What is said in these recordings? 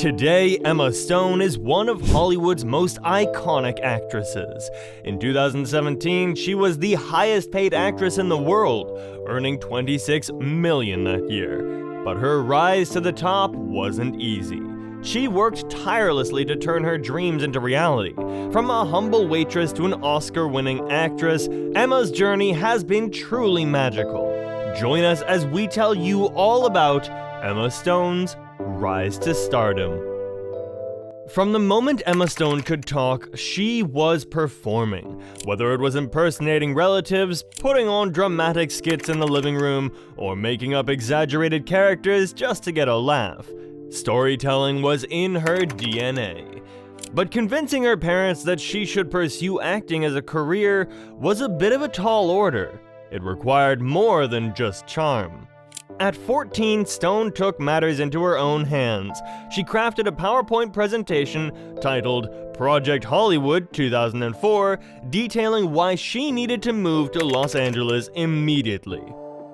Today, Emma Stone is one of Hollywood's most iconic actresses. In 2017, she was the highest paid actress in the world, earning $26 million that year. But her rise to the top wasn't easy. She worked tirelessly to turn her dreams into reality. From a humble waitress to an Oscar-winning actress, Emma's journey has been truly magical. Join us as we tell you all about Emma Stone's rise to stardom. From the moment Emma Stone could talk, she was performing. Whether it was impersonating relatives, putting on dramatic skits in the living room, or making up exaggerated characters just to get a laugh, storytelling was in her DNA. But convincing her parents that she should pursue acting as a career was a bit of a tall order. It required more than just charm. At 14, Stone took matters into her own hands. She crafted a PowerPoint presentation titled Project Hollywood 2004, detailing why she needed to move to Los Angeles immediately.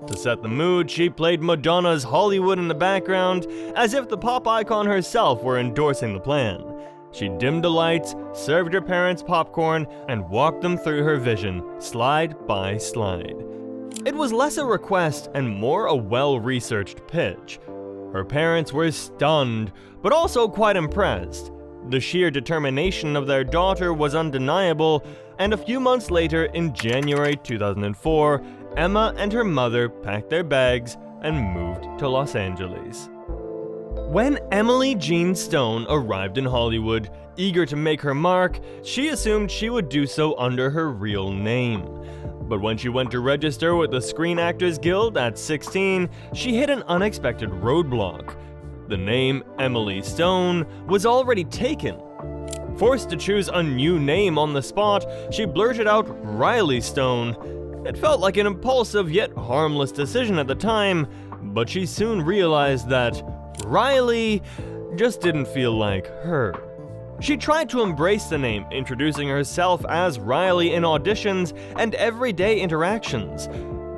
To set the mood, she played Madonna's Hollywood in the background, as if the pop icon herself were endorsing the plan. She dimmed the lights, served her parents popcorn, and walked them through her vision, slide by slide. It was less a request and more a well-researched pitch. Her parents were stunned, but also quite impressed. The sheer determination of their daughter was undeniable, and a few months later, in January 2004, Emma and her mother packed their bags and moved to Los Angeles. When Emily Jean Stone arrived in Hollywood, eager to make her mark, she assumed she would do so under her real name. But when she went to register with the Screen Actors Guild at 16, she hit an unexpected roadblock. The name Emily Stone was already taken. Forced to choose a new name on the spot, she blurted out Riley Stone. It felt like an impulsive yet harmless decision at the time, but she soon realized that Riley just didn't feel like her. She tried to embrace the name, introducing herself as Riley in auditions and everyday interactions,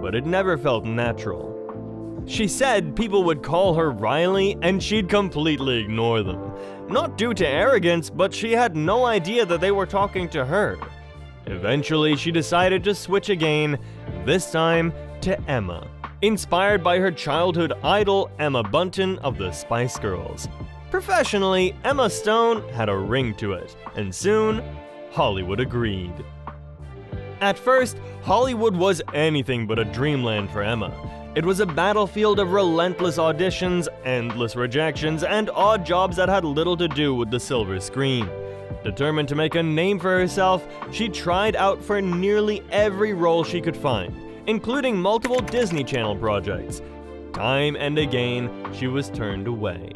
but it never felt natural. She said people would call her Riley and she'd completely ignore them. Not due to arrogance, but she had no idea that they were talking to her. Eventually, she decided to switch again, this time to Emma, inspired by her childhood idol Emma Bunton of the Spice Girls. Professionally, Emma Stone had a ring to it, and soon, Hollywood agreed. At first, Hollywood was anything but a dreamland for Emma. It was a battlefield of relentless auditions, endless rejections, and odd jobs that had little to do with the silver screen. Determined to make a name for herself, she tried out for nearly every role she could find, including multiple Disney Channel projects. Time and again, she was turned away.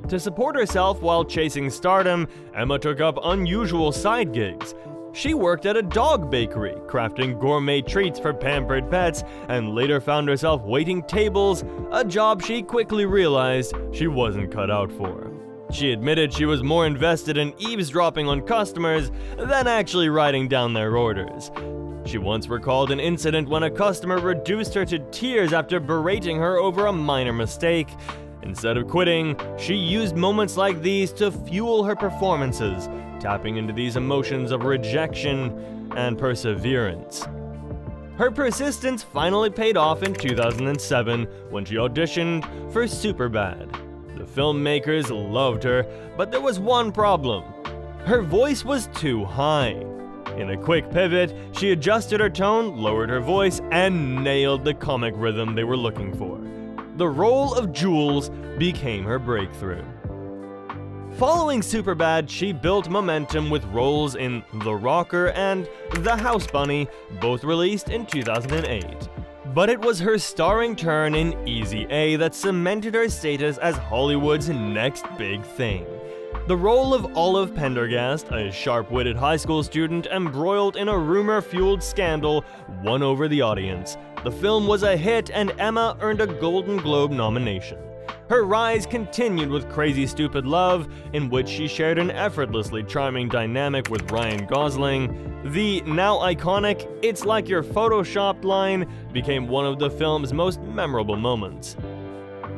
To support herself while chasing stardom, Emma took up unusual side gigs. She worked at a dog bakery, crafting gourmet treats for pampered pets, and later found herself waiting tables, a job she quickly realized she wasn't cut out for. She admitted she was more invested in eavesdropping on customers than actually writing down their orders. She once recalled an incident when a customer reduced her to tears after berating her over a minor mistake. Instead of quitting, she used moments like these to fuel her performances, tapping into these emotions of rejection and perseverance. Her persistence finally paid off in 2007 when she auditioned for Superbad. The filmmakers loved her, but there was one problem. Her voice was too high. In a quick pivot, she adjusted her tone, lowered her voice, and nailed the comic rhythm they were looking for. The role of Jules became her breakthrough. Following Superbad, she built momentum with roles in The Rocker and The House Bunny, both released in 2008. But it was her starring turn in Easy A that cemented her status as Hollywood's next big thing. The role of Olive Pendergast, a sharp-witted high school student embroiled in a rumor-fueled scandal, won over the audience. The film was a hit, and Emma earned a Golden Globe nomination. Her rise continued with Crazy Stupid Love, in which she shared an effortlessly charming dynamic with Ryan Gosling. The now iconic "It's like you're photoshopped" line became one of the film's most memorable moments.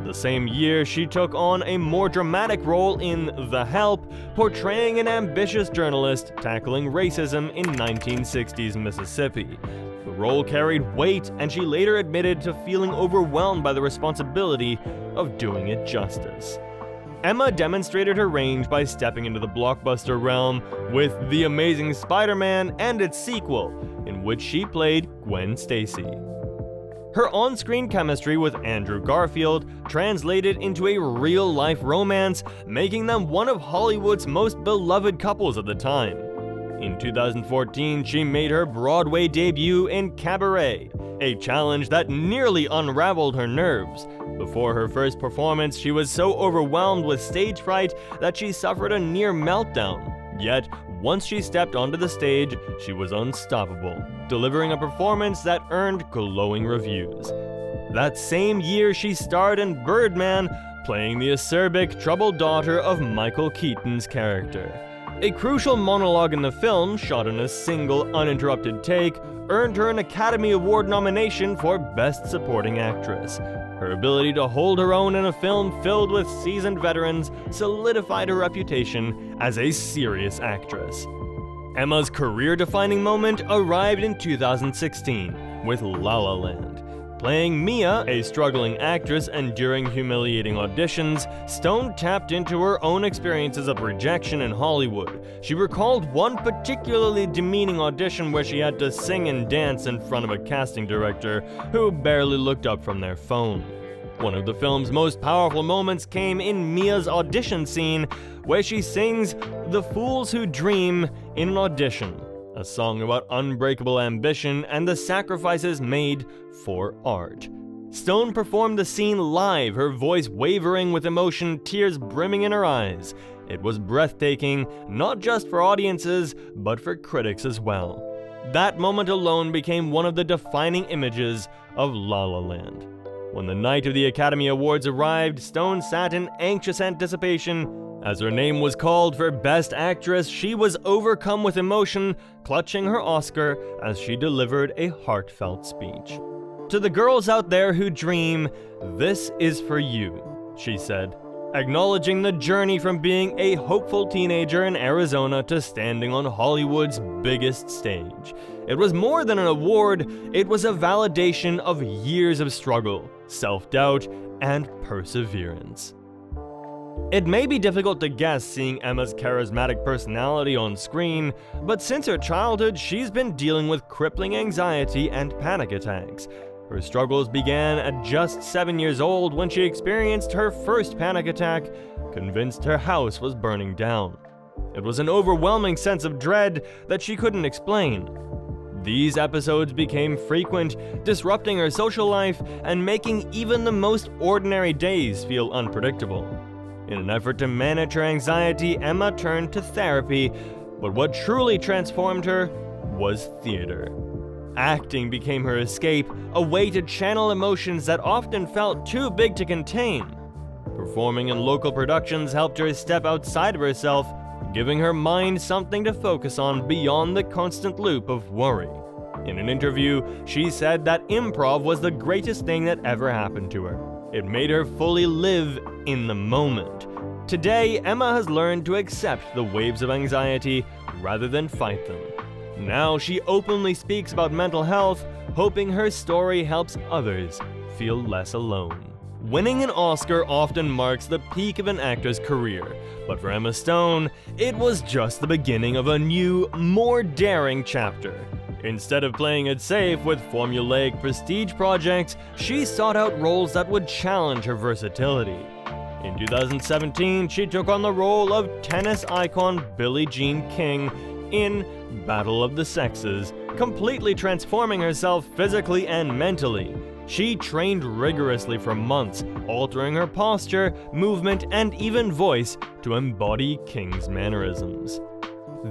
The the same year, she took on a more dramatic role in The Help, portraying an ambitious journalist tackling racism in 1960s Mississippi. The role carried weight, and she later admitted to feeling overwhelmed by the responsibility of doing it justice. Emma demonstrated her range by stepping into the blockbuster realm with The Amazing Spider-Man and its sequel, in which she played Gwen Stacy. Her on-screen chemistry with Andrew Garfield translated into a real-life romance, making them one of Hollywood's most beloved couples at the time. In 2014, she made her Broadway debut in Cabaret, a challenge that nearly unraveled her nerves. Before her first performance, she was so overwhelmed with stage fright that she suffered a near meltdown. Yet, once she stepped onto the stage, she was unstoppable, delivering a performance that earned glowing reviews. That same year, she starred in Birdman, playing the acerbic, troubled daughter of Michael Keaton's character. A crucial monologue in the film, shot in a single, uninterrupted take, earned her an Academy Award nomination for Best Supporting Actress. Her ability to hold her own in a film filled with seasoned veterans solidified her reputation as a serious actress. Emma's career-defining moment arrived in 2016 with La La Land. Playing Mia, a struggling actress enduring humiliating auditions, Stone tapped into her own experiences of rejection in Hollywood. She recalled one particularly demeaning audition where she had to sing and dance in front of a casting director who barely looked up from their phone. One of the film's most powerful moments came in Mia's audition scene, where she sings "The Fools Who Dream" in an audition, a song about unbreakable ambition and the sacrifices made for art. Stone performed the scene live, her voice wavering with emotion, tears brimming in her eyes. It was breathtaking, not just for audiences, but for critics as well. That moment alone became one of the defining images of La La Land. When the night of the Academy Awards arrived, Stone sat in anxious anticipation. As her name was called for Best Actress, she was overcome with emotion, clutching her Oscar as she delivered a heartfelt speech. "To the girls out there who dream, this is for you," she said, acknowledging the journey from being a hopeful teenager in Arizona to standing on Hollywood's biggest stage. It was more than an award, it was a validation of years of struggle, self-doubt, and perseverance. It may be difficult to guess seeing Emma's charismatic personality on screen, but since her childhood, she's been dealing with crippling anxiety and panic attacks. Her struggles began at just 7 years old when she experienced her first panic attack, convinced her house was burning down. It was an overwhelming sense of dread that she couldn't explain. These episodes became frequent, disrupting her social life and making even the most ordinary days feel unpredictable. In an effort to manage her anxiety, Emma turned to therapy, but what truly transformed her was theater. Acting became her escape, a way to channel emotions that often felt too big to contain. Performing in local productions helped her step outside of herself, giving her mind something to focus on beyond the constant loop of worry. In an interview, she said that improv was the greatest thing that ever happened to her. It made her fully live in the moment. Today, Emma has learned to accept the waves of anxiety rather than fight them. Now she openly speaks about mental health, hoping her story helps others feel less alone. Winning an Oscar often marks the peak of an actor's career, but for Emma Stone, it was just the beginning of a new, more daring chapter. Instead of playing it safe with formulaic prestige projects, she sought out roles that would challenge her versatility. In 2017, she took on the role of tennis icon Billie Jean King in Battle of the Sexes, completely transforming herself physically and mentally. She trained rigorously for months, altering her posture, movement, and even voice to embody King's mannerisms.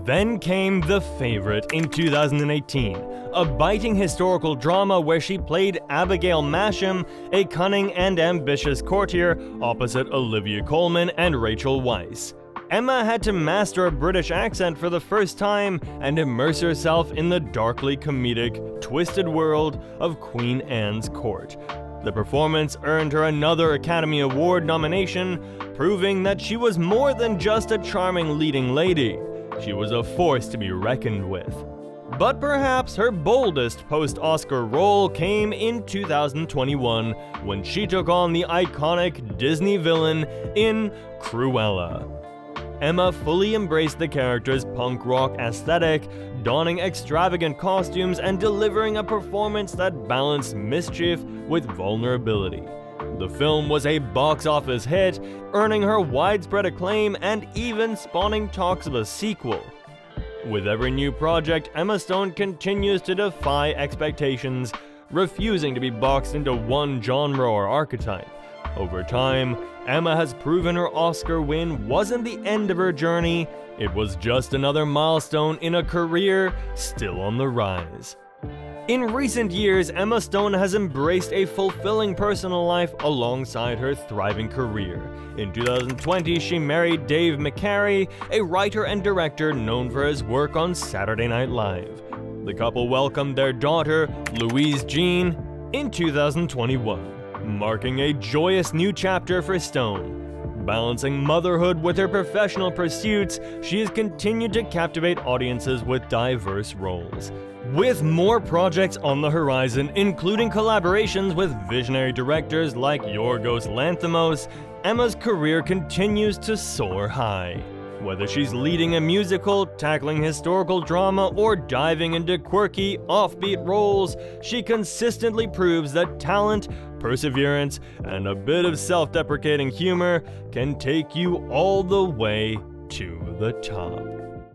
Then came The Favorite in 2018, a biting historical drama where she played Abigail Masham, a cunning and ambitious courtier, opposite Olivia Colman and Rachel Weisz. Emma had to master a British accent for the first time and immerse herself in the darkly comedic, twisted world of Queen Anne's court. The performance earned her another Academy Award nomination, proving that she was more than just a charming leading lady. She was a force to be reckoned with. But perhaps her boldest post-Oscar role came in 2021 when she took on the iconic Disney villain in Cruella. Emma fully embraced the character's punk rock aesthetic, donning extravagant costumes and delivering a performance that balanced mischief with vulnerability. The film was a box office hit, earning her widespread acclaim and even spawning talks of a sequel. With every new project, Emma Stone continues to defy expectations, refusing to be boxed into one genre or archetype. Over time, Emma has proven her Oscar win wasn't the end of her journey, it was just another milestone in a career still on the rise. In recent years, Emma Stone has embraced a fulfilling personal life alongside her thriving career. In 2020, she married Dave McCary, a writer and director known for his work on Saturday Night Live. The couple welcomed their daughter, Louise Jean, in 2021, marking a joyous new chapter for Stone. Balancing motherhood with her professional pursuits, she has continued to captivate audiences with diverse roles. With more projects on the horizon, including collaborations with visionary directors like Yorgos Lanthimos, Emma's career continues to soar high. Whether she's leading a musical, tackling historical drama, or diving into quirky, offbeat roles, she consistently proves that talent, perseverance, and a bit of self-deprecating humor can take you all the way to the top.